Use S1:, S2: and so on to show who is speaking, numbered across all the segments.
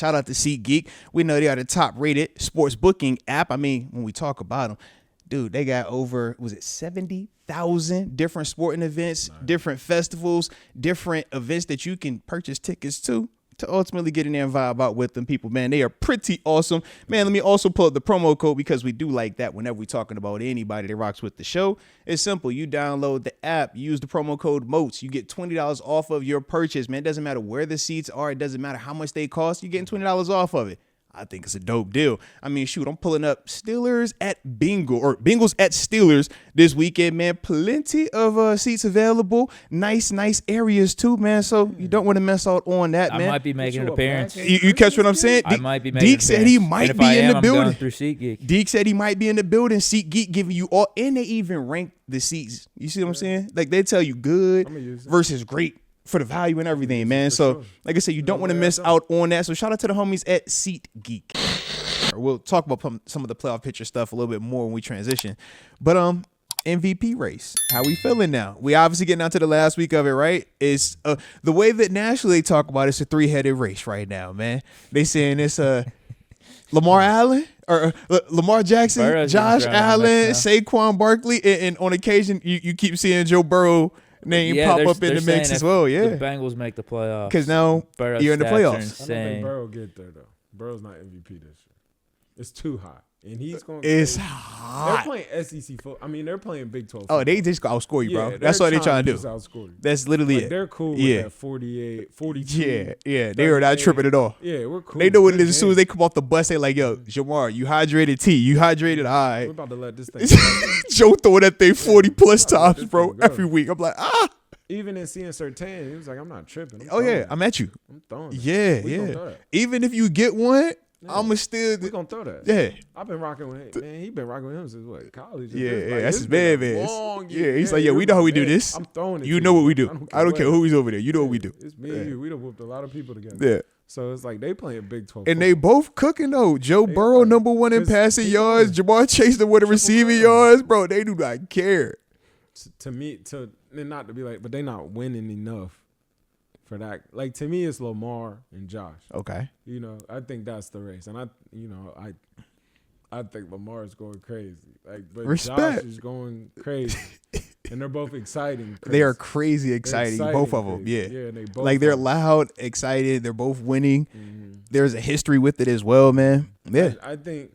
S1: Shout out to SeatGeek. We know they are the top rated sports booking app. I mean, when we talk about them, dude, they got over, 70,000 different sporting events, different festivals, different events that you can purchase tickets to ultimately get in there and vibe out with them people, man. They are pretty awesome. Man, let me also pull up the promo code because we do like that whenever we're talking about anybody that rocks with the show. It's simple. You download the app, use the promo code MOATS. You get $20 off of your purchase, man. It doesn't matter where the seats are. It doesn't matter how much they cost. You're getting $20 off of it. I think it's a dope deal. I mean, shoot, I'm pulling up Steelers at Bengals at Steelers this weekend, man. Plenty of seats available. Nice areas too, man. So you don't want to miss out on that, man.
S2: I might be making an appearance.
S1: You catch what I'm saying?
S2: I might be making an appearance.
S1: Deke said he might be in the building.
S2: I'm going through SeatGeek.
S1: Deke said he might be in the building. SeatGeek giving you all, and they even rank the seats. You see what I'm saying? Like they tell you good versus great for the value and everything, man. So, like I said, you don't want to miss out on that. So, shout out to the homies at SeatGeek. We'll talk about some of the playoff picture stuff a little bit more when we transition. But MVP race, how we feeling now? We obviously getting out to the last week of it, right? It's the way that nationally they talk about it's a 3-headed race right now, man. They saying it's Lamar Allen or Lamar Jackson,
S2: Burrow's
S1: Josh Allen, Saquon Barkley, and on occasion you keep seeing Joe Burrow name pop up in the mix as well, yeah.
S2: The Bengals make the playoffs.
S1: Because now you're in the playoffs.
S3: I don't think Burrow get there, though. Burrow's not MVP this year. It's too hot. And he's going
S1: It's hot.
S3: They're playing SEC football. I mean, they're playing Big 12
S1: football. Oh, they just outscore you, bro.
S3: Yeah,
S1: that's what they're trying to do.
S3: You.
S1: That's literally
S3: like,
S1: it.
S3: They're cool with that 48, 42.
S1: Yeah. They are not tripping at all.
S3: Yeah, we're cool.
S1: They know what it is as soon as they come off the bus. They like, yo, Jamar, you hydrated T. You hydrated I.
S3: We're about to let this thing
S1: Joe throwing that thing 40-plus times, bro, every week. I'm like,
S3: Even in seeing Sertan, he was like, I'm not tripping.
S1: I'm at you.
S3: I'm throwing it.
S1: Yeah. Even if you get one, I'ma still.
S3: We gonna throw that.
S1: Yeah.
S3: I've been rocking with him. Man, he been rocking with him since what? College.
S1: That's his man. He's like, we know how we do this.
S3: I'm throwing it.
S1: You know what we do. I don't care who he's over there. You know what we do.
S3: It's me and you. We done whooped a lot of people together.
S1: Yeah.
S3: So it's like they playing Big 12.
S1: And they both cooking though. Joe Burrow #1 in passing yards. Jamar Chase #1 in receiving yards. Bro, they do not care.
S3: To me, not to be like, but they not winning enough for that. Like, to me, it's Lamar and Josh.
S1: Okay.
S3: I think that's the race. And I think Lamar is going crazy. Like, but
S1: Respect.
S3: Josh is going crazy. And they're both exciting. Crazy.
S1: They are crazy exciting, both of them. Yeah.
S3: And they both
S1: like they're loud, excited. They're both winning. Mm-hmm. There's a history with it as well, man. Yeah.
S3: I think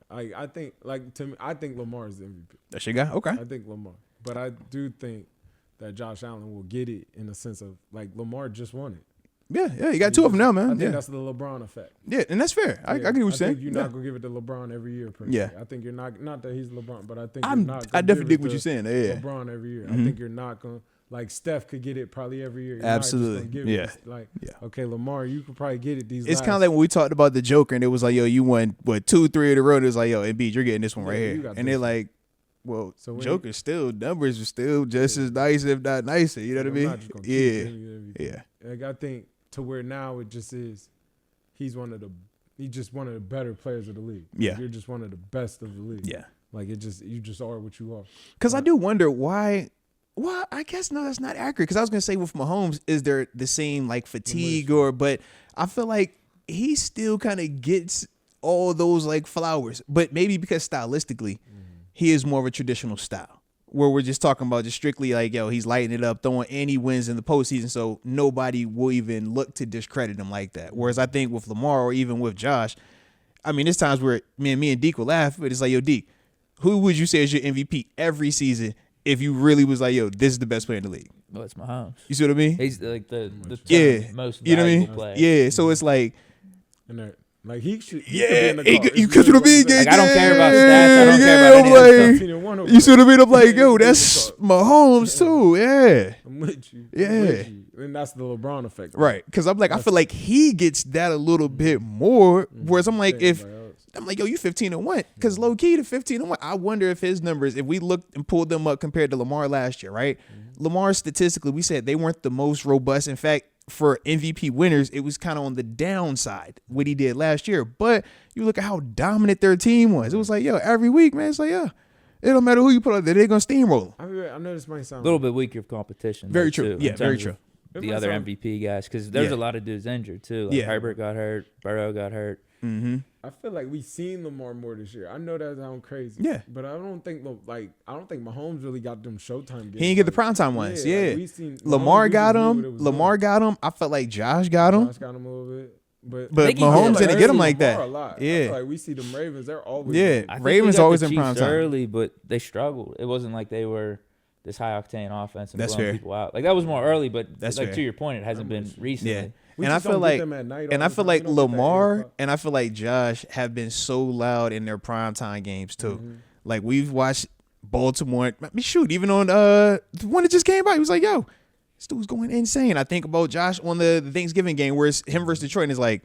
S3: I think to me, I think Lamar is the MVP.
S1: That's your guy? Okay.
S3: I think Lamar. But I do think that Josh Allen will get it in the sense of, like, Lamar just won it.
S1: Yeah, you got two of them now, man.
S3: I think that's the LeBron effect.
S1: Yeah, and that's fair. I get what you're saying.
S3: I think you're not going to give it to LeBron every year, per se. I think you're not that he's LeBron, but I think you're not
S1: I definitely dig what you're saying. Yeah.
S3: LeBron every year. Mm-hmm. I think you're not going to, like, Steph could get it probably every year. You're
S1: absolutely.
S3: Okay, Lamar, you could probably get it
S1: It's kind of like when we talked about the Joker, and it was like, yo, you won, 2-3 in a row, and it was like, yo, Embiid, you're getting this one right here. And they're like, well, Joker's still, numbers are still just as nice, if not nicer. You know what I mean? Yeah.
S3: Like, I think to where now it just is, he's just one of the better players of the league.
S1: Yeah.
S3: You're just one of the best of the league.
S1: Yeah.
S3: Like, you just are what you are.
S1: Because I do wonder why. Well, I guess no, that's not accurate. Because I was gonna say with Mahomes, is there the same like fatigue but I feel like he still kind of gets all those like flowers, but maybe because stylistically, he is more of a traditional style where we're just talking about just strictly like, yo, he's lighting it up, throwing any wins in the postseason, so nobody will even look to discredit him like that. Whereas I think with Lamar or even with Josh, I mean, there's times where me and Deke will laugh, but it's like, yo, Deke, who would you say is your MVP every season if you really was like, yo, this is the best player in the league?
S2: Well, it's Mahomes.
S1: You see what I mean?
S2: He's like the most
S1: you know what I mean?
S2: player.
S1: Yeah, so it's like,
S3: and like he should,
S1: you catch what I mean?
S2: Like, I don't care about stats. I don't care about any other stuff.
S1: You see what I mean? I'm like, yo, that's Mahomes too. Yeah,
S3: I'm with you.
S1: Yeah,
S3: and that's the LeBron effect,
S1: right? Because I'm like, I feel like he gets that a little bit more. Whereas I'm like, I'm like, yo, you 15-1. Because low key to 15-1, I wonder if his numbers, if we looked and pulled them up compared to Lamar last year, right? Lamar statistically, we said they weren't the most robust. In fact, for MVP winners, it was kind of on the downside what he did last year. But you look at how dominant their team was. It was like, yo, every week, man, it's like, yeah, it don't matter who you put out there, they're going to steamroll.
S3: I know this might sound
S2: a little bit weaker of competition.
S1: Very true.
S2: Too,
S1: yeah, very true.
S4: the other MVP guys because there's
S1: Yeah.
S4: a lot of dudes injured too. Like
S1: Yeah.
S4: Herbert got hurt, Burrow got hurt.
S1: Mm-hmm.
S3: I feel like we seen Lamar more this year. I know that sounds crazy.
S1: Yeah.
S3: But I don't think Mahomes really got them Showtime games.
S1: He didn't get the primetime ones. Yeah.
S3: we seen
S1: Lamar
S3: Mahomes,
S1: got
S3: we just knew
S1: him.
S3: what it was
S1: Lamar
S3: doing.
S1: got him. I felt like Josh got him.
S3: Josh got him a little bit.
S1: But
S4: think he
S1: Mahomes
S4: did.
S1: didn't get him
S3: I
S1: like
S3: see Lamar
S1: that.
S3: a lot.
S1: Yeah.
S3: I feel like we see them Ravens. They're always
S1: Yeah.
S4: I think
S1: Ravens
S4: we got
S1: always
S4: the
S1: in
S4: Chiefs
S1: prime time.
S4: early, but they struggled. It wasn't like they were this high octane offense and
S1: That's
S4: blowing
S1: fair.
S4: people out. Like that was more early, but
S1: That's
S4: like
S1: fair.
S4: to your point, it hasn't been recently.
S1: Yeah.
S3: We
S1: And I
S3: just
S1: feel
S3: don't get
S1: like
S3: them at night
S1: and
S3: all
S1: I
S3: the
S1: feel
S3: time.
S1: like
S3: We don't get that 8
S1: Lamar
S3: o'clock.
S1: and I feel like Josh have been so loud in their primetime games too. Like we've watched Baltimore. I mean, shoot, even on the one that just came by, he was like, "Yo, this dude's going insane." I think about Josh on the Thanksgiving game where it's him versus Detroit, and it's like,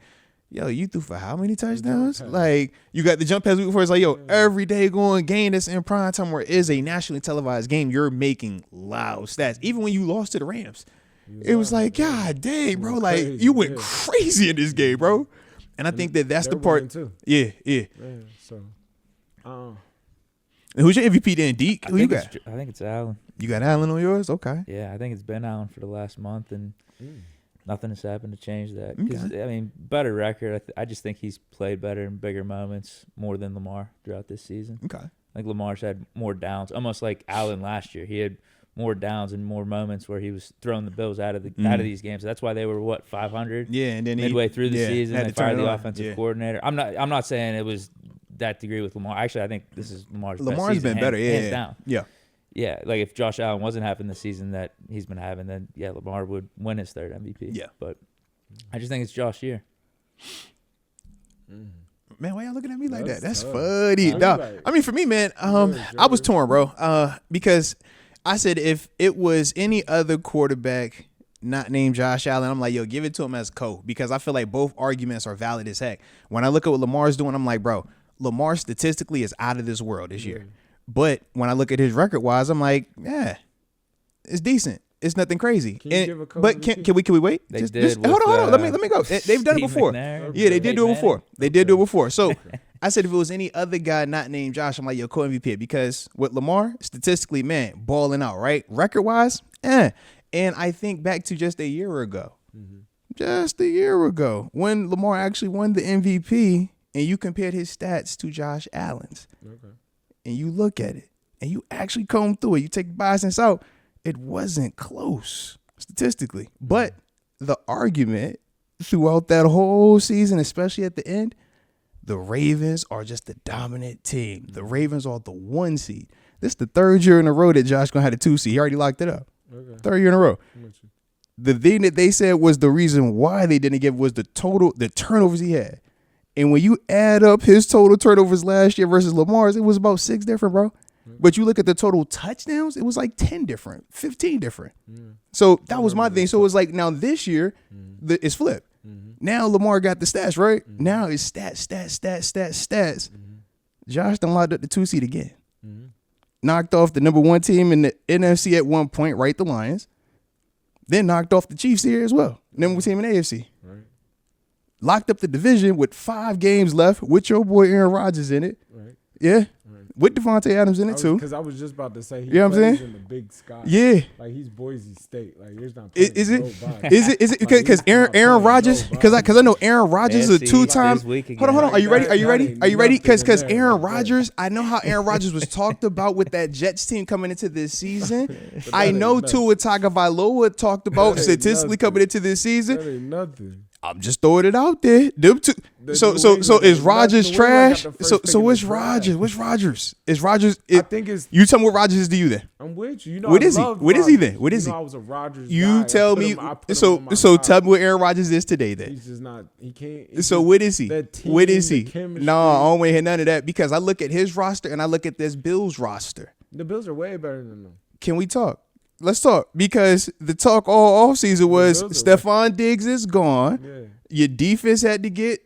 S1: "Yo, you threw for how many touchdowns?"
S3: pass.
S1: Like you got the jump pass week before. It's like, "Yo, every day going game that's in primetime where it is a nationally televised game, you're making loud stats." Even when you lost to the Rams, it was like, God dang, bro, like
S3: crazy,
S1: you went
S3: yeah.
S1: crazy in this game, bro. And I think that's the
S3: They're
S1: part.
S3: winning too.
S1: Yeah, yeah.
S3: Yeah, so,
S1: And who's your MVP then, Deke?
S4: I
S1: Who you
S4: think
S1: got?
S4: I think it's Allen.
S1: You got Allen on yours? Okay.
S4: Yeah, I think it's been Allen for the last month, and nothing has happened to change that. 'Cause,
S1: Okay.
S4: I mean, better record. I just think he's played better in bigger moments more than Lamar throughout this season.
S1: Okay.
S4: Like Lamar's had more downs, almost like Allen last year. He had more downs and more moments where he was throwing the Bills out of these games. That's why they were 500
S1: Yeah, and then
S4: midway through the season.
S1: had
S4: They
S1: to turn
S4: fired
S1: it
S4: the
S1: on.
S4: offensive
S1: Yeah.
S4: coordinator. I'm not saying it was that degree with Lamar. Actually, I think this is Lamar's best
S1: Lamar's
S4: season,
S1: been better. Yeah,
S4: hands
S1: yeah.
S4: down.
S1: Yeah.
S4: Yeah, like if Josh Allen wasn't having the season that he's been having, then yeah, Lamar would win his third MVP.
S1: Yeah.
S4: But I just think it's Josh year.
S1: Man, why y'all looking at me like that?
S3: That's
S1: That's
S3: tough.
S1: funny.
S3: I'm
S1: Dawg.
S3: like-
S1: I mean, for me, man,
S3: Good,
S1: I was
S3: Jordan.
S1: torn, bro. Because I said if it was any other quarterback not named Josh Allen, I'm like, yo, give it to him as Cole, because I feel like both arguments are valid as heck. When I look at what Lamar's doing, I'm like, bro, Lamar statistically is out of this world this year. But when I look at his record wise, I'm like, yeah, it's decent. It's nothing crazy.
S3: Can you give a Cole
S1: but
S3: MVP?
S1: can we wait?
S4: They
S1: Just
S4: did with,
S1: hold on. Let me go. They've done it
S4: Steve
S1: before.
S4: McNair,
S1: Yeah, they did do it
S4: Peyton
S1: before.
S4: Manning.
S1: They did do it before. So I said if it was any other guy not named Josh, I'm like, yo, co-MVP. Because with Lamar, statistically, man, balling out, right? Record-wise, And I think back to just a year ago. Just a year ago, when Lamar actually won the MVP, and you compared his stats to Josh Allen's.
S3: Okay.
S1: And you look at it, and you actually comb through it. You take bias out. It wasn't close statistically. But the argument throughout that whole season, especially at the end, the Ravens are just the dominant team. The Ravens are the 1 seed. This is the third year in a row that Josh gonna have a 2 seed. He already locked it up.
S3: Okay.
S1: Third year in a row.
S3: I'm with you.
S1: The thing that they said was the reason why they didn't give was the turnovers he had. And when you add up his total turnovers last year versus Lamar's, it was about 6 different, bro. But you look at the total touchdowns, it was like 10 different, 15 different. So that was my thing. So it was like, now this year, it's flipped. Now Lamar got the stats, right? Now it's stats. Josh done locked up the 2 seed again. Knocked off the number 1 team in the NFC at one point, right? The Lions. Then knocked off the Chiefs here as well. Number 1 team in the AFC.
S3: Right.
S1: Locked up the division with 5 games left with your boy Aaron Rodgers in it.
S3: Right.
S1: Yeah. With Devontae Adams in it too.
S3: Because I was just about to say he
S1: You know what I'm
S3: plays
S1: saying?
S3: in the big sky.
S1: Yeah.
S3: Like he's Boise State. Like there's not.
S1: Is it?
S3: nobody.
S1: Is it?
S3: Like,
S1: Because
S3: he's
S1: Aaron
S3: not playing
S1: Rodgers? Because I know Aaron Rodgers is a
S4: AFC
S1: 2-time.
S4: this week
S1: Hold on.
S4: again.
S1: Are you ready? Are you
S3: That
S1: ready?
S3: ain't
S1: Are you ready?
S3: nothing
S1: Because
S3: in there
S1: Aaron
S3: like that.
S1: Rodgers, I know how Aaron Rodgers was talked about with that Jets team coming into this season.
S3: But
S1: I
S3: that
S1: know
S3: ain't nothing.
S1: Tua Tagovailoa talked about
S3: That ain't
S1: statistically
S3: nothing.
S1: coming into this season.
S3: That ain't nothing.
S1: I'm just throwing it out there. Them two.
S3: The
S1: So
S3: New
S1: is
S3: England
S1: Rodgers
S3: got
S1: trash?
S3: the first
S1: So
S3: pick in
S1: what's
S3: the draft.
S1: Rodgers? What's Rodgers? Is Rodgers?
S3: I think it's.
S1: You tell me what Rodgers is to you then.
S3: I'm with you. You know,
S1: What
S3: I
S1: is he?
S3: love
S1: What is he
S3: Rodgers.
S1: then? What is
S3: You
S1: he?
S3: know I was a Rodgers
S1: You
S3: guy.
S1: tell me.
S3: I put him
S1: So
S3: on my
S1: tell
S3: side.
S1: me what Aaron Rodgers is today then.
S3: He's just not. He can't. it's
S1: So
S3: just
S1: what is he?
S3: that team,
S1: What is
S3: the
S1: he?
S3: chemistry.
S1: No, I don't want to hear none of that because I look at his roster and I look at this Bills roster.
S3: The Bills are way better than them.
S1: Can we talk? Let's talk because the talk all offseason was
S3: Bills are
S1: Stephon Diggs is gone.
S3: Yeah.
S1: Your defense had to get,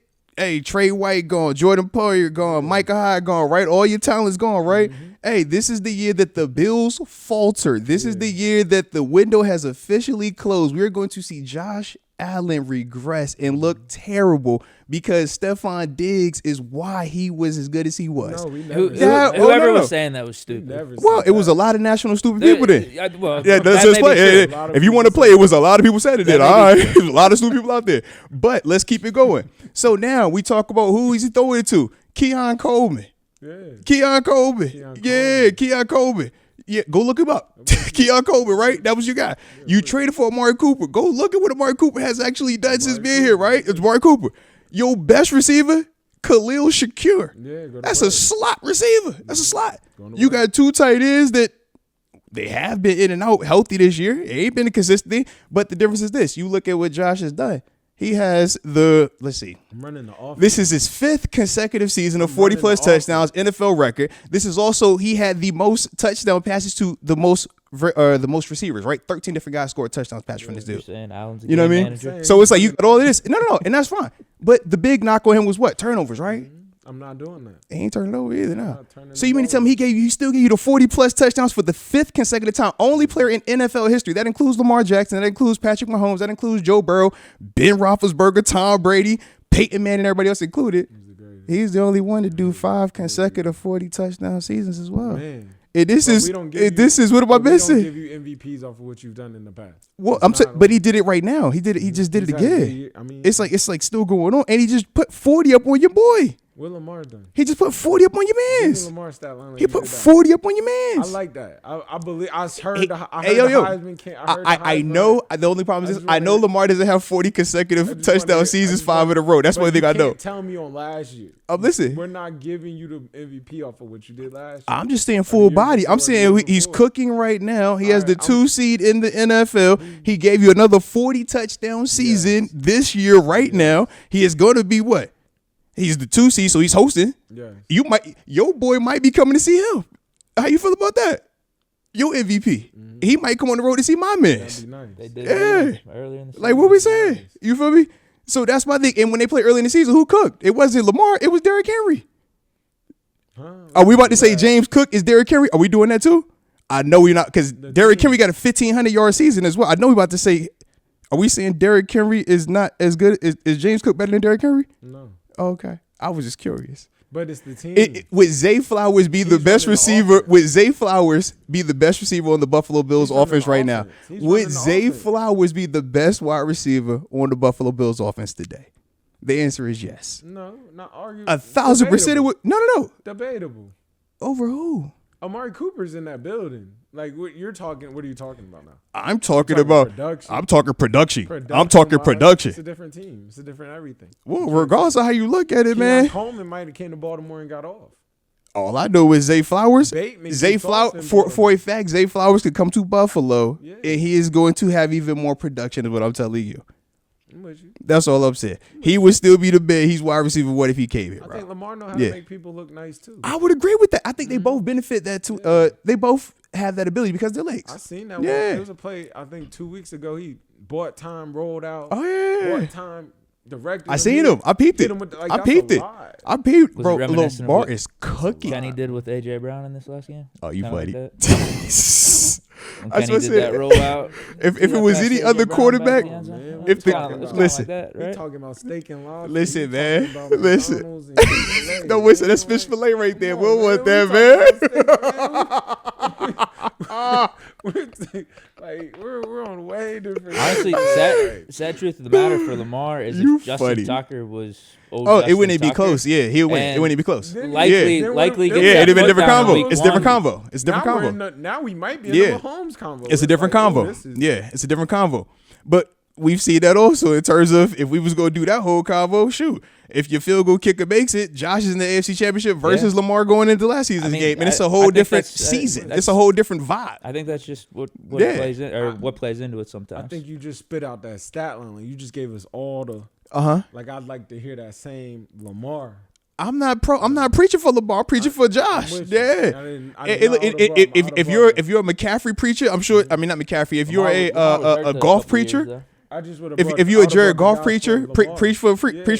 S1: Trey White gone, Jordan Poyer gone, Micah Hyde gone, right? All your talent's gone, right? Hey, this is the year that the Bills falter. This is the year that the window has officially closed. We're going to see Josh Allen regress and look terrible because Stephon Diggs is why he was as good as he was.
S3: No, we never.
S4: Whoever was saying that was stupid.
S1: Well, it was a lot of national stupid people then.
S4: Well,
S1: Yeah, let's just play. If you want to play, it was a lot of people said it then. All right, there's a lot of stupid people out there. But let's keep it going. So now we talk about who is he throwing it to? Keon Coleman.
S3: Yeah.
S1: Keon Coleman. Keon Coleman. Yeah, go look him up. Keon Coleman, right? That was your guy. You traded for Amari Cooper. Go look at what Amari Cooper has actually done since being here, right? It's Amari Cooper. Your best receiver, Khalil Shakir.
S3: Yeah,
S1: that's a slot receiver. That's a slot. You got 2 tight ends that they have been in and out healthy this year. It ain't been a consistent thing. But the difference is this. You look at what Josh has done. He has let's see.
S3: I'm running the offense.
S1: This is his 5th consecutive season of 40-plus touchdowns, NFL record. This is also, he had the most touchdown passes to the most receivers, right? 13 different guys scored touchdowns passes from this dude. You know what I mean? Manager. So it's like you got all of this. No, and that's fine. But the big knock on him was what? Turnovers, right?
S3: Mm-hmm. I'm not doing that.
S1: He ain't turning over either now. So you mean to tell me he still gave you the 40-plus touchdowns for the 5th consecutive time? Only player in NFL history. That includes Lamar Jackson. That includes Patrick Mahomes. That includes Joe Burrow, Ben Roethlisberger, Tom Brady, Peyton Manning, and everybody else included. He's the only one to do 5 consecutive 40-touchdown seasons as well.
S3: Man.
S1: And this is what am I missing?
S3: We don't give you MVPs off of what you've done in the past.
S1: Well, but he did it right now. He did it. He just did it again.
S3: I mean,
S1: it's like still going on, and he just put 40 up on your boy.
S3: What Lamar done?
S1: He just put 40 up on your mans.
S3: Lamar stat line
S1: he put 40 up on your mans.
S3: I like that. I believe. I heard the Heisman.
S1: I know. The only problem is I know Lamar doesn't have 40 consecutive touchdown seasons 5 in a row. That's one thing I know.
S3: Tell me on last year.
S1: Listen,
S3: we're not giving you the MVP off of what you did last year.
S1: I'm just saying full body. I'm saying he's cooking right now. He has the 2 seed in the NFL. He gave you another 40 touchdown season this year right now. He is going to be what? He's the 2 seed, so he's hosting.
S3: Yeah.
S1: Your boy might be coming to see him. How you feel about that? Your MVP. Mm-hmm. He might come on the road to see my man.
S3: That'd be nice.
S4: They did earlier in the season.
S1: Like what we saying? Nice. You feel me? So that's my thing. And when they played early in the season, who cooked? It wasn't Lamar. It was Derrick Henry. Are we about to say James Cook is Derrick Henry? Are we doing that too? I know we're not, because Derrick Henry got a 1,500-yard season as well. I know we're about to say, are we saying Derrick Henry is not as good? Is James Cook better than Derrick Henry?
S3: No.
S1: Oh, okay. I was just curious.
S3: But it's the team.
S1: Would Zay Flowers be the best receiver? Would Zay Flowers be the best receiver on the Buffalo Bills offense right now? Would Zay Flowers be the best wide receiver on the Buffalo Bills offense today? The answer is yes.
S3: No, not arguing.
S1: 1,000% No.
S3: Debatable.
S1: Over who?
S3: Amari Cooper's in that building. Like what are you talking about now?
S1: I'm talking about production. I'm talking production.
S3: It's a different team. It's a different everything.
S1: Well, regardless of how you look at it, man.
S3: Coleman might have came to Baltimore and got off.
S1: All I know is Zay Flowers. Zay Flowers, for a fact, Zay Flowers could come to Buffalo, and he is going to have even more production, is what I'm telling you. That's all I'm saying. He would still be the best. He's wide receiver. What if he came here?
S3: I think Lamar know how to make people look nice too.
S1: I would agree with that. I think they both benefit that too. They both have that ability because they're legs.
S3: I seen that. Yeah, there was a play. I think 2 weeks ago. He bought time, rolled out.
S1: Oh yeah,
S3: bought time. Directed.
S1: I seen him. I peeped it. I peeped it. I peeped. Bro, Lamar is cooking.
S4: Kenny did with AJ Brown in this last game.
S1: Oh, you funny.
S4: Kenny did that rollout.
S1: If it was any other quarterback, listen,
S3: we're talking about steak and lobster.
S1: Listen, man. Listen. No, listen. That's fish fillet right there. We'll want that, man.
S3: Like we're on way different.
S4: Honestly, sad truth of the matter for Lamar is if Justin Tucker was
S1: it wouldn't be close. Yeah, he would win. It wouldn't be close.
S4: Likely.
S1: Yeah, it'd have been a different combo. It's a different combo. It's a different combo.
S3: Now we might be in the Mahomes combo.
S1: It's a different combo. Yeah, it's a different combo. But we've seen that also in terms of if we was going to do that whole combo, shoot. If your field goal kicker makes it, Josh is in the AFC Championship versus Lamar going into last season's game. And it's a whole different season. It's a whole different vibe.
S4: I think that's just what plays in, or what plays into it sometimes.
S3: I think you just spit out that stat line. Like you just gave us all the like I'd like to hear that same Lamar. I'm not
S1: preaching for Lamar. I'm preaching for Josh. Yeah. If you're a McCaffrey preacher, I'm sure. I mean, not McCaffrey. If you're a golf preacher.
S3: I just would have.
S1: If you a Jared Goff preacher, preach for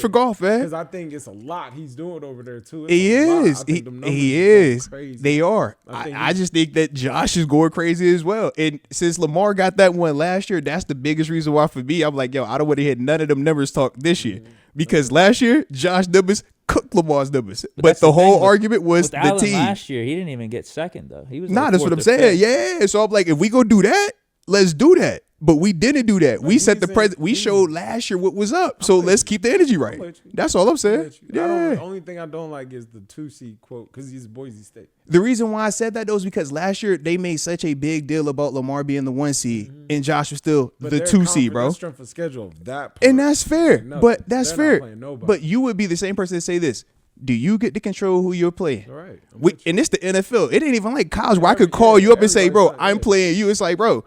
S1: Goff, man.
S3: Because I think it's a lot he's doing over there too.
S1: He is. He is. They are. I just think that Josh is going crazy as well. And since Lamar got that one last year, that's the biggest reason why for me, I'm like, yo, I don't want to hear none of them numbers talk this year. Because last year, Josh numbers cooked Lamar's numbers. But the whole argument was the team.
S4: Last year, he didn't even get second, though. He was
S1: that's what I'm saying. Yeah. So I'm like, if we go do that, let's do that. But we didn't do that. We set the present. We showed last year what was up. So let's keep the energy right. That's all I'm saying. Yeah.
S3: The only thing I don't like is the 2C quote because he's Boise State.
S1: The reason why I said that though is because last year they made such a big deal about Lamar being the 1 seed and Josh was still the 2 seed, bro.
S3: Strength of schedule that part,
S1: and that's fair. But that's fair. But you would be the same person to say this. Do you get to control who you're playing?
S3: All right.
S1: And it's the NFL. It ain't even like college where I could call you up and say, bro, I'm playing you. It's like, bro.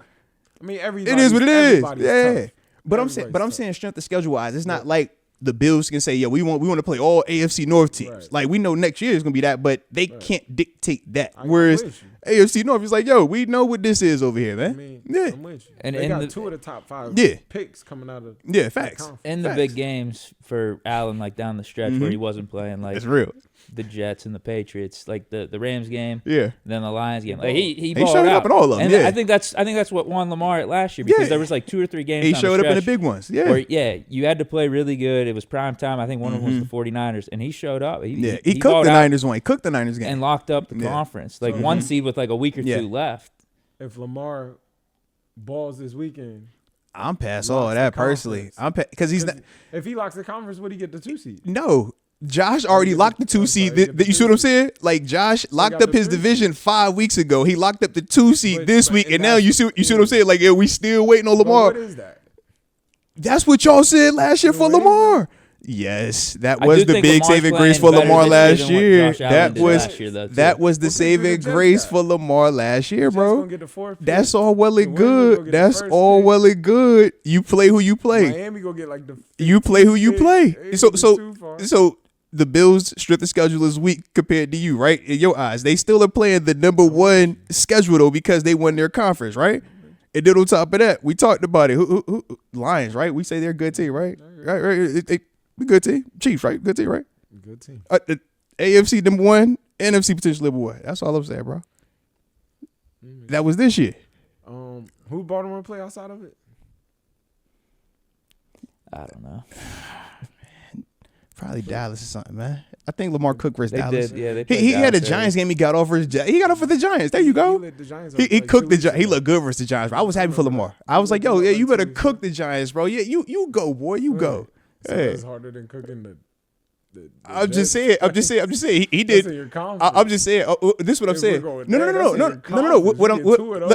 S3: I mean, it
S1: is what it is. Yeah,
S3: tough.
S1: but I'm saying strength of schedule wise, it's not like the Bills can say, yeah, we want to play all AFC North teams.
S3: Right.
S1: Like we know next year is gonna be that, but they can't dictate that. Whereas AFC North is like, yo, we know what this is over here, man.
S3: I mean,
S1: yeah,
S3: I'm with you.
S4: And
S3: they got 2 of the top 5 picks coming out of
S1: facts.
S4: In the big games for Allen, like down the stretch where he wasn't playing, like
S1: it's real.
S4: The Jets and the Patriots, like the Rams game,
S1: then
S4: the Lions game. Like he
S1: showed up in all of them.
S4: And I think that's what won Lamar last year because there was like 2 or 3 games.
S1: He showed up in the big ones. Yeah,
S4: where, you had to play really good. It was prime time. I think one of them was the 49ers, and he showed up.
S1: He cooked the Niners one. He cooked the Niners game
S4: and locked up the conference. Like 1 seed with like a week or 2 left.
S3: If Lamar balls this weekend,
S1: I'm past all of that personally. Because he's not.
S3: If he locks the conference, would he get the 2 seed?
S1: No. Josh already locked the 2 seed. You see what I'm saying? Like Josh locked up his division 5 weeks ago. He locked up the 2 seed this week, and now you see what I'm saying? Like, yeah, we still waiting on Lamar.
S3: What is that?
S1: That's what y'all said last year for Lamar. Yes, that was the big saving grace for Lamar last year. That was the saving grace for Lamar last year, bro. That's all well and good. That's all well and good. You play who you play.
S3: Miami go get like the.
S1: You play who you play. So the Bills' strength of schedule is weak compared to you, right? In your eyes, they still are playing the number 1 schedule though because they won their conference, right? And then on top of that, we talked about it. Who Lions, right? We say they're a good team, right? Right. Good team. Chiefs, right? Good team, right?
S3: Good team.
S1: The AFC number 1, NFC potential number 1. That's all I'm saying, bro. That was this year.
S3: Who Baltimore play outside of it?
S4: I don't know.
S1: Probably Dallas or something, man. I think Lamar cooked versus Dallas.
S4: He
S1: had a Giants game. He got off for his. He got off for the Giants. There you go. He cooked the Giants. He looked good versus the Giants. Bro. I was happy for Lamar. I was like, yo, yeah, you better cook the Giants, bro. Yeah, you go, boy. You go.
S3: So it's harder than cooking the
S1: I'm just saying. He did. I'm just saying. This is what I'm saying. No.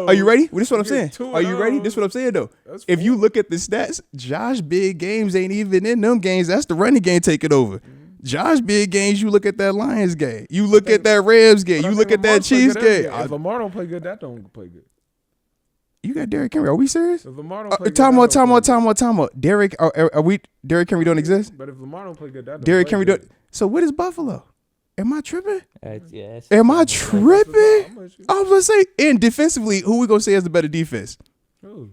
S1: Are you ready? This is what I'm saying. Are you ready? This is what I'm saying though. If you look at the stats, Josh big games ain't even in them games. That's the running game taking over. Josh big games. You look at that Lions game. You look at that Rams game. You look at that Chiefs game.
S3: If Lamar don't play good, that don't play good.
S1: You got Derrick Henry. Are we serious?
S3: If Lamar don't play good,
S1: time out. Derrick, are we? Derrick Henry don't exist.
S3: But if Lamar don't play good, that don't
S1: Derrick Henry don't. So what is Buffalo? Am I tripping? Am I tripping? I was gonna say, and defensively, who we gonna say has the better defense?
S3: Who?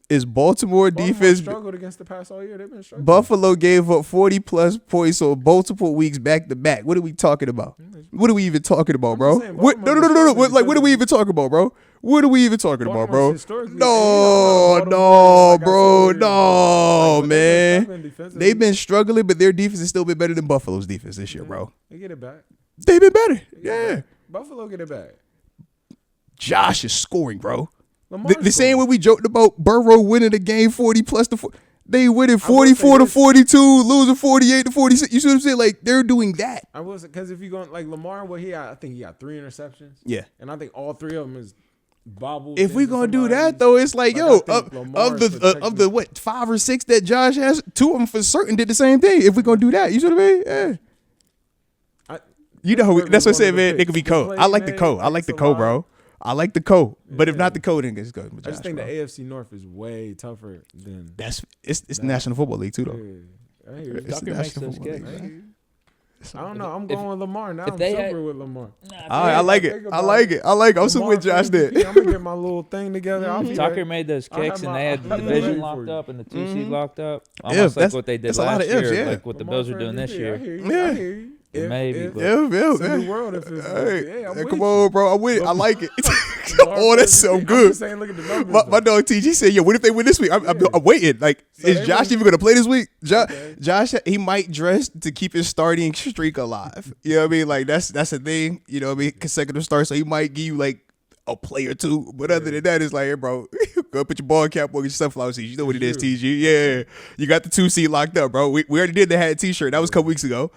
S1: Is Baltimore defense
S3: struggled against the pass all year? They've been struggling.
S1: Buffalo gave up 40+ points on multiple weeks back to back. What are we talking about? What are we even talking about, bro? No. Like, what are we even talking about, bro? What are we even talking about, bro? No, bro. No, man. They've been struggling, but their defense has still been better than Buffalo's defense this year, bro.
S3: They get it back.
S1: They've been better. Yeah.
S3: Buffalo get it back.
S1: Josh is scoring, bro. The same way we joked about Burrow winning the game 40+ to 40. They winning 44 to 42, losing 48 to 46. You see what I'm saying? Like, they're doing that.
S3: I was because if you go like Lamar, I think he got 3 interceptions.
S1: Yeah,
S3: and I think all 3 of them is bobbled.
S1: If we gonna do that though, it's like yo, of the what 5 or 6 that Josh has, 2 of them for certain did the same thing. If we gonna do that, you see what I mean? Yeah. You know, that's what I said, man. They could be cold. I like the code. I like the code, bro. I like the code, but if not the code, then it's good.
S3: I just think the AFC North is way tougher than
S1: it's the National Football League too, though.
S3: Yeah.
S1: It's the National Football League.
S3: I don't know. I'm going with Lamar now.
S4: if
S3: I'm
S4: they
S3: super
S4: had-
S3: with Lamar.
S1: All right, I like it. I like it. I'm super with Josh there.
S3: I'm gonna get my little thing together. I'll be
S4: Tucker
S3: there.
S4: made those
S3: I'll have
S4: kicks, and
S3: my-
S4: they had
S3: I'll
S4: the
S3: have my
S4: division
S3: ready for
S4: locked
S3: you.
S4: up and the 2 seed locked up.
S1: Yeah,
S4: Almost like
S1: that's-
S4: what they did
S1: that's a lot
S4: last
S1: of ifs,
S4: year,
S1: yeah.
S4: like what the
S3: Lamar
S4: Bills are
S3: for
S4: doing this
S3: MVP.
S4: year.
S3: I hear you.
S1: Yeah.
S3: I hear you.
S4: Maybe,
S3: If,
S4: but-
S3: it's a
S1: Yeah.
S3: new world if it's
S1: Hey,
S3: I'm
S1: come
S3: with
S1: on, bro. I'm with it. I like it.
S3: Lamar
S1: Oh, that's so
S3: I'm
S1: good.
S3: just saying, look at the numbers.
S1: My dog TG said, "Yo, what if they win this week?" I'm waiting. Like,
S3: So
S1: is
S3: they
S1: Josh
S3: win-
S1: even gonna play this week?
S3: Okay.
S1: Josh, he might dress to keep his starting streak alive. You know what I mean? Like that's a thing. You know what I mean? Consecutive starts, so he might give you like a play or two. But other than that, it's like, hey, bro, go put your ball cap on, get your sunflower seeds. You know what it is, TG. Yeah, you got the 2 seed locked up, bro. We already did the hat T-shirt. That was a couple weeks ago.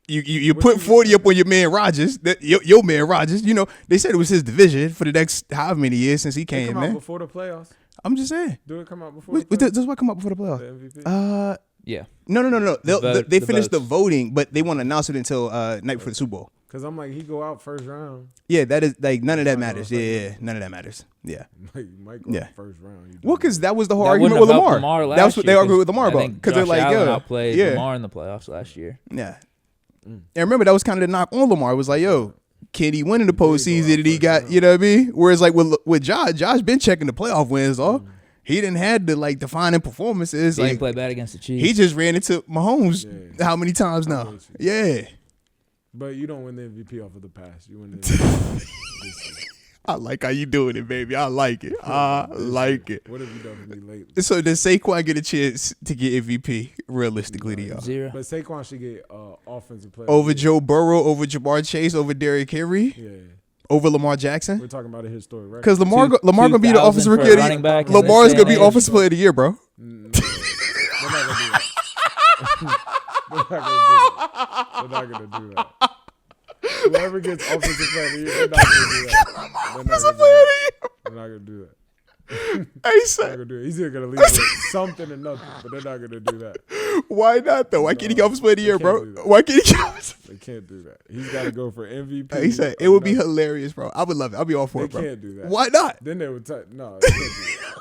S1: You put 40 up on your man Rodgers, your man Rodgers. You know they said it was his division for the next however many years since he
S3: They
S1: came,
S3: come out
S1: man.
S3: before the playoffs.
S1: I'm just saying.
S3: Do it come out before the
S1: Does
S3: playoffs?
S1: what come up before the playoffs?
S3: The MVP.
S4: Yeah.
S1: No.
S4: vote-
S1: They
S4: the
S1: finished the
S4: votes.
S1: voting, but they won't announce it until night before the Super Bowl.
S3: Because I'm like, he go out first round.
S1: Yeah, that is like none of that
S3: Might go
S1: matters.
S3: second.
S1: Yeah, none of that matters. Yeah.
S3: Like, you might go
S1: Yeah.
S3: first round. You
S1: Well,
S3: do
S1: because that was the whole
S4: That
S1: argument
S4: wouldn't
S1: with
S4: have helped
S1: Lamar.
S4: Lamar
S1: That's what
S4: last
S1: they
S4: year,
S1: argued with Lamar
S4: I
S1: about.
S4: think
S1: Because they're
S4: Josh
S1: like,
S4: Allen
S1: yo,
S4: outplayed
S1: yeah,
S4: Lamar in the playoffs last year.
S1: yeah. And remember that was kind of the knock on Lamar. It was like, yo, can he win in the postseason? And he got, you know what I mean? Whereas like with Josh been checking the playoff wins off. He didn't have the like defining performances.
S4: He
S1: Like
S4: didn't play bad against the Chiefs.
S1: he just ran into Mahomes
S3: Yeah.
S1: how many times
S3: I'm
S1: now?
S3: with you.
S1: Yeah.
S3: But you don't win the MVP off of the pass. You win the MVP.
S1: I like how you doing it, baby. I like it. I like it.
S3: What have you done for me lately?
S1: So does Saquon get a chance to get MVP realistically to y'all?
S4: 0.
S3: But Saquon should get offensive player.
S1: Over
S3: of the
S1: Joe Burrow, over Jamar Chase, over Derrick Henry,
S3: year. Yeah.
S1: over Lamar Jackson?
S3: We're talking about a historic record.
S1: Because Lamar gonna be the
S4: 2,000
S1: offensive
S4: for
S1: rookie
S4: a
S1: of the
S4: running
S1: year.
S4: back in
S1: Lamar's
S4: this
S1: gonna
S4: day
S1: be
S4: and age.
S1: offensive player of the year, bro.
S3: No, they're not gonna do that. They're not gonna do that. Whoever gets offensive player of the year, they're not gonna do that. They're not gonna do that.
S1: Hey,
S3: They're
S1: son,
S3: not gonna do it. He's either gonna leave with something or nothing, but they're not gonna do that.
S1: why not though? Why can't he get offensive player of the year,
S3: can't
S1: bro?
S3: do that.
S1: Why can't he get offensive?
S3: They can't do that. He's got to go for MVP.
S1: He said it would be hilarious, bro. I would love it. I'll be all for
S3: They
S1: it, bro.
S3: can't do that.
S1: Why not?
S3: Then they would no. They can't do that.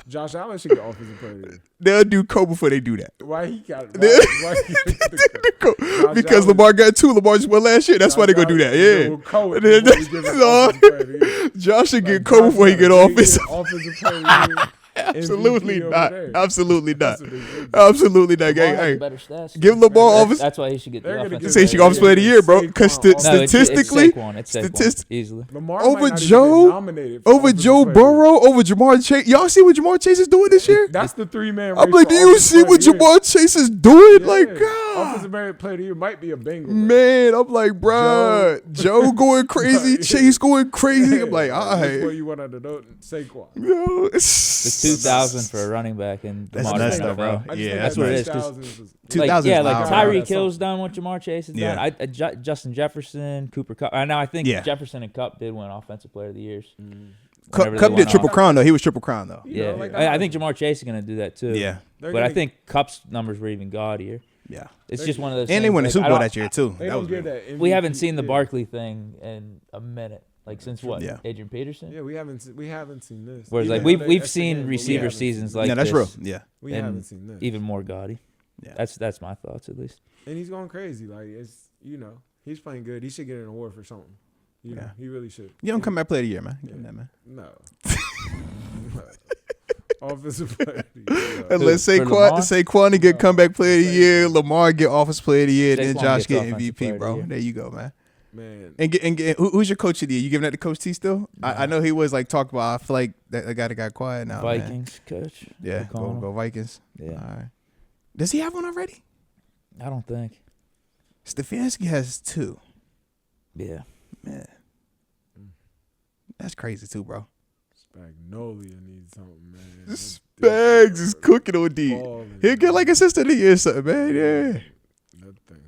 S3: Josh Allen should get offensive player of the year.
S1: They'll do Kobe before they do that.
S3: Why he got?
S1: They'll-
S3: Why he get the
S1: Because
S3: Allen-
S1: Lamar got 2. Lamar just won last year. That's why they gonna do that. Yeah.
S3: Cohen,
S1: Then-
S3: before he give him offensive player of the year.
S1: Josh should get
S3: Like,
S1: Kobe
S3: Josh
S1: before he
S3: got
S1: get
S3: a
S1: offensive.
S3: offensive player of the year.
S1: Absolutely
S3: MVP over
S1: not.
S3: there.
S1: Absolutely not.
S3: That's what they should do.
S1: Absolutely not.
S4: Lamar
S1: Hey,
S4: has
S1: hey.
S4: better stats.
S1: Give Lamar
S4: That's-
S1: offense.
S4: That's why he should get the
S3: They're gonna
S4: offensive
S3: give
S1: Say she
S3: Saquon
S1: offensive player of the year, bro. Because
S3: offensive
S4: No, it's
S1: statistically,
S4: Saquon. It's Saquon.
S1: statist-
S4: Easily.
S3: Lamar
S1: over
S3: might not even
S1: Joe-
S3: get nominated for
S1: over
S3: offensive
S1: Joe
S3: player of the year.
S1: Burrow, over Jamar Chase. Y'all see what Jamar Chase is doing this year?
S3: That's the 3-man.
S1: I'm
S3: race
S1: like,
S3: for
S1: do you
S3: offensive
S1: see
S3: player
S1: what
S3: of the year.
S1: Jamar Chase is doing?
S3: Yeah.
S1: Like, God.
S3: Offensive player of the year might be a Bengal.
S1: Man, I'm like, bruh, Joe going crazy, Chase going crazy. I'm like, all
S3: This boy
S1: right.
S3: you want to know Saquon.
S1: Yo,
S4: It's 2,000 for a running back in the
S1: That's
S4: modern
S1: nuts though,
S4: NFL.
S1: bro.
S3: I just think
S1: Yeah,
S4: that's what it is, 'cause
S3: 2000 is-
S1: 2000
S4: Like,
S1: is
S4: like
S1: wild.
S4: Tyreek
S3: That's
S4: Hill's
S3: all.
S4: done what Jamar Chase has
S1: Yeah.
S4: done. Justin Jefferson, Cooper Kupp. I think
S1: Yeah.
S4: Jefferson and Kupp did win Offensive Player of the Years.
S1: Cup
S4: whenever they
S1: did
S4: went
S1: triple
S4: off.
S1: crown though. He was triple crown though.
S3: You know,
S4: Yeah,
S3: like
S4: I think Jamar Chase is going to do that too.
S1: Yeah,
S3: They're
S4: But I
S3: gonna-
S4: think Kupp's numbers were even gaudier.
S1: yeah.
S4: It's just one of those.
S1: And they
S4: things,
S1: won the
S4: like,
S1: Super
S4: I
S1: Bowl
S4: don't-
S1: that year too.
S3: they
S1: That
S3: don't
S1: was
S3: get
S1: real.
S3: that.
S4: We
S3: MVP,
S4: haven't seen the
S3: yeah.
S4: Barkley thing in a minute. Like since what?
S1: Yeah.
S4: Adrian Peterson.
S3: Yeah, we haven't seen this.
S4: Whereas
S3: Even
S4: like
S3: though
S4: we've
S3: they
S4: seen
S3: estimated, but we
S4: receiver
S3: haven't seen
S4: seasons
S3: this.
S4: like
S1: Yeah, that's
S4: this,
S1: real. Yeah.
S3: We
S4: and
S3: haven't seen this.
S4: even more gaudy.
S1: Yeah.
S4: That's my thoughts at least.
S3: And he's going crazy. Like it's he's playing good. He should get an award for something. You know,
S1: Yeah.
S3: he really should.
S1: You don't come back player of the year, man. Give him that, man.
S3: No. Offensive player.
S1: Unless
S4: For Lamar?
S1: Saquon to get comeback player of the year, Lamar get offensive player of the year, then
S4: Saquon
S1: Josh
S4: gets
S1: get
S4: offensive player
S1: MVP,
S4: of the
S1: bro.
S4: year.
S1: There you go, man.
S3: Man.
S1: And who's your coach of the year? You giving that to Coach T still? I know he was like talked about. I feel like that guy got quiet now. Man.
S4: Vikings coach.
S1: Yeah,
S4: O'Connell.
S1: go Vikings.
S4: Yeah.
S1: All right. Does he have one already?
S4: I don't think.
S1: Stefanski has 2.
S4: Yeah.
S1: Man, that's crazy too, bro.
S3: Spagnolia needs something, man.
S1: Spags is cooking on D.
S3: Balling,
S1: He'll get like assistant of the year or something, man. Yeah,
S3: That thing.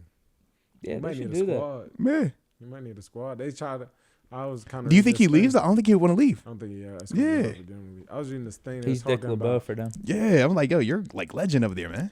S4: Yeah,
S3: You
S4: they
S3: might
S4: should
S3: need a
S4: do that.
S3: squad.
S1: man.
S3: You might need a squad. They try to. I was kind of.
S1: Do you think he leaves? I don't think he would want to leave.
S3: I don't think he. It's
S1: Yeah.
S3: gonna be hard for them to leave. I was reading this thing.
S4: He's Dick LeBeau for them.
S1: Yeah, I'm like, yo, you're like legend over there, man.